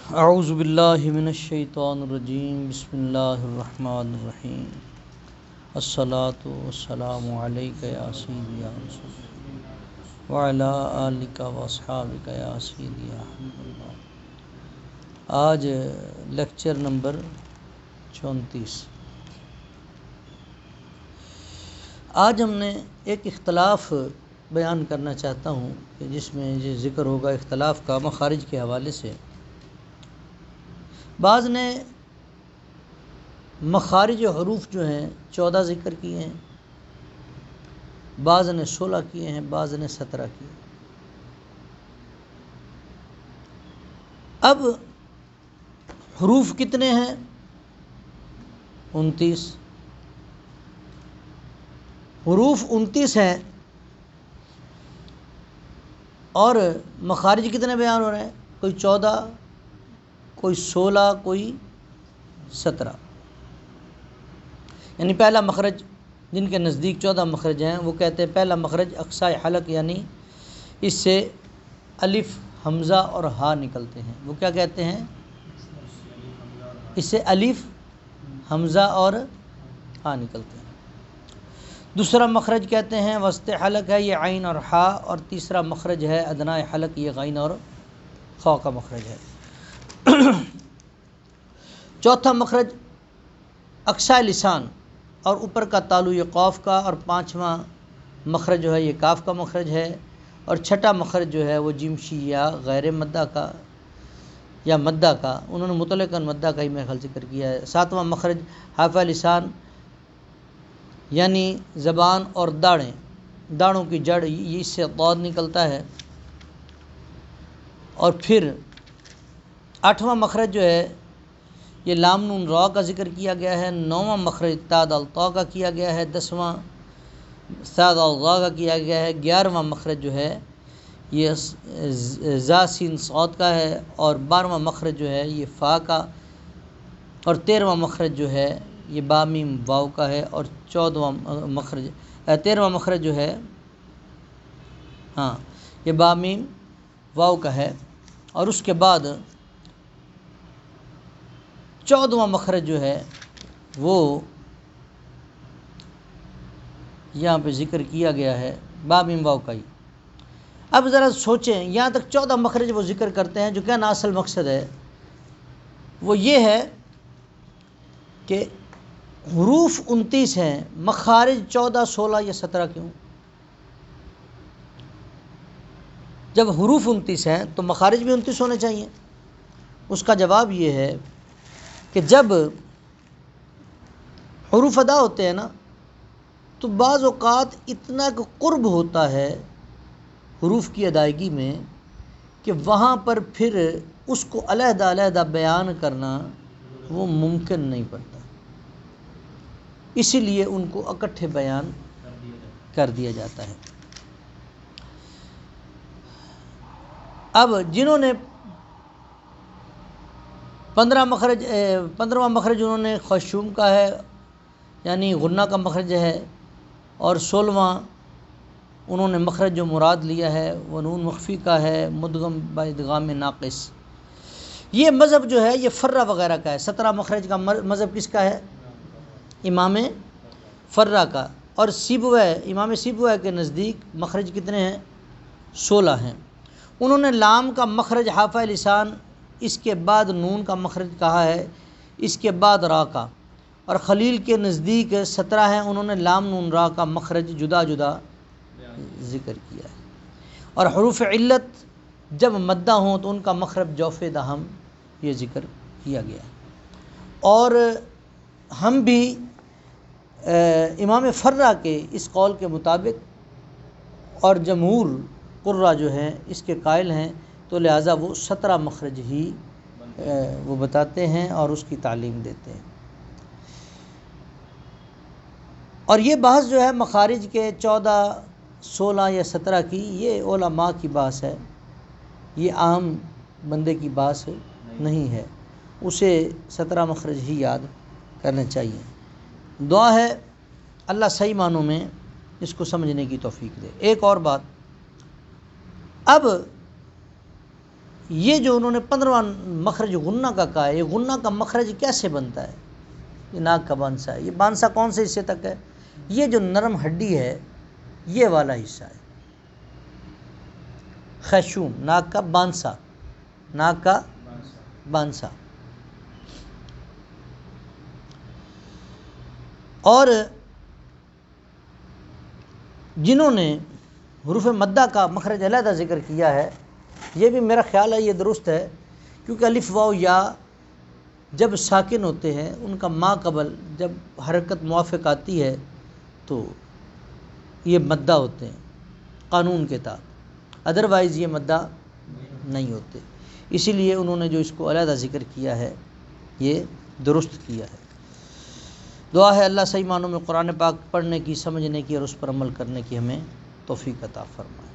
اعوذ باللہ من الشیطان الرجیم بسم اللہ الرحمن الرحیم الصلاۃ والسلام علیک یا سیدی یا رسول وعلی آلک واصحابک یا سیدی یا حبیب اللہ۔ آج لیکچر نمبر 34۔ آج ہم نے ایک اختلاف بیان کرنا چاہتا ہوں کہ جس میں یہ ذکر ہوگا اختلاف کا مخارج کے حوالے سے۔ بعض نے مخارج حروف جو ہیں 14 ذکر کیے ہیں، بعض نے 16 کیے ہیں، بعض نے 17 کیے ہیں۔ اب حروف کتنے ہیں؟ 29 حروف 29 ہیں، اور مخارج کتنے بیان ہو رہے ہیں؟ کوئی 14، کوئی 16، کوئی 17۔ یعنی پہلا مخرج جن کے نزدیک 14 مخرج ہیں وہ کہتے ہیں پہلا مخرج اقصاء حلق، یعنی اس سے الف، حمزہ اور ہا نکلتے ہیں۔ وہ کیا کہتے ہیں؟ اس سے الف، حمزہ اور ہا نکلتے ہیں۔ دوسرا مخرج کہتے ہیں وسط حلق ہے، یہ عین اور ہا، اور تیسرا مخرج ہے ادنائے حلق، یہ غین اور خا کا مخرج ہے۔ چوتھا مخرج اقصاء لسان اور اوپر کا تالو یہ قاف کا، اور پانچواں مخرج جو ہے یہ کاف کا مخرج ہے، اور چھٹا مخرج جو ہے وہ جیم شی یا غیر مدہ کا یا مدہ کا، انہوں نے مطلقاً مدہ کا ہی میرے خیال ذکر کیا ہے۔ ساتواں مخرج حافہ لسان، یعنی زبان اور داڑھوں کی جڑ، یہ اس سے ضاد نکلتا ہے۔ اور پھر آٹھواں مخرج جو ہے یہ لام نون را کا ذکر کیا گیا ہے۔ نوواں مخرج تا دال طا کا کیا گیا ہے۔ 10واں ثا دال ظا کا کیا گیا ہے۔ 11واں مخرج جو ہے یہ زا سین صاد کا ہے، اور 12واں مخرج جو ہے یہ فا کا، اور 13واں مخرج جو ہے یہ با میم واو کا ہے، اور 13واں مخرج جو ہے یہ با میم واو کا ہے، اور اس کے بعد 14واں مخرج جو ہے وہ یہاں پہ ذکر کیا گیا ہے با میم واو کا ہی۔ اب ذرا سوچیں، یہاں تک 14 مخرج وہ ذکر کرتے ہیں، جو کیا نا اصل مقصد ہے وہ یہ ہے کہ حروف 29 ہیں، مخارج 14، 16 یا 17 کیوں؟ جب حروف 29 ہیں تو مخارج بھی 29 ہونے چاہیے۔ اس کا جواب یہ ہے کہ جب حروف ادا ہوتے ہیں نا تو بعض اوقات اتنا کہ قرب ہوتا ہے حروف کی ادائیگی میں کہ وہاں پر پھر اس کو علیحدہ علیحدہ بیان کرنا وہ ممکن نہیں پڑتا، اسی لیے ان کو اکٹھے بیان کر دیا جاتا ہے۔ اب جنہوں نے 15واں مخرج انہوں نے خشوم کا ہے، یعنی غنہ کا مخرج ہے، اور 16واں انہوں نے مخرج جو مراد لیا ہے وہ نون مخفی کا ہے، مدغم با ادغام ناقص۔ یہ مذہب جو ہے یہ فرہ وغیرہ کا ہے۔ 17 مخرج کا مذہب کس کا ہے؟ امام فرہ کا۔ اور سیبویہ، امام سیبویہ کے نزدیک مخرج کتنے ہیں؟ 16 ہیں۔ انہوں نے لام کا مخرج حافہ لسان، اس کے بعد نون کا مخرج کہا ہے، اس کے بعد را کا، اور خلیل کے نزدیک 17 ہیں، انہوں نے لام نون را کا مخرج جدا جدا ذکر کیا ہے۔ اور حروف علت جب مدہ ہوں تو ان کا مخرج جوف دہم یہ ذکر کیا گیا ہے۔ اور ہم بھی امام فرہ کے اس قول کے مطابق اور جمہور قراء جو ہیں اس کے قائل ہیں، تو لہٰذا وہ 17 مخرج ہی وہ بتاتے ہیں اور اس کی تعلیم دیتے ہیں۔ اور یہ بحث جو ہے مخارج کے 14، 16 یا 17 کی، یہ علماء کی بحث ہے، یہ عام بندے کی بحث نہیں ہے، اسے 17 مخرج ہی یاد کرنا چاہیے۔ دعا ہے اللہ صحیح معنوں میں اس کو سمجھنے کی توفیق دے۔ ایک اور بات، اب یہ جو انہوں نے 15واں مخرج غنہ کا کہا ہے، یہ غنہ کا مخرج کیسے بنتا ہے؟ یہ ناک کا بانسا ہے۔ یہ بانسا کون سے حصے تک ہے؟ یہ جو نرم ہڈی ہے یہ والا حصہ ہے، خیشوم، ناک کا بانسا، ناک کا بانسا۔ اور جنہوں نے حروف مدہ کا مخرج علیحدہ ذکر کیا ہے، یہ بھی میرا خیال ہے یہ درست ہے، کیونکہ الف واو یا جب ساکن ہوتے ہیں ان کا ما قبل جب حرکت موافق آتی ہے تو یہ مدہ ہوتے ہیں قانون کے تحت، ادروائز یہ مدہ نہیں ہوتے، اسی لیے انہوں نے جو اس کو علیحدہ ذکر کیا ہے یہ درست کیا ہے۔ دعا ہے اللہ صحیح معنوں میں قرآن پاک پڑھنے کی، سمجھنے کی اور اس پر عمل کرنے کی ہمیں توفیق عطا فرمائے۔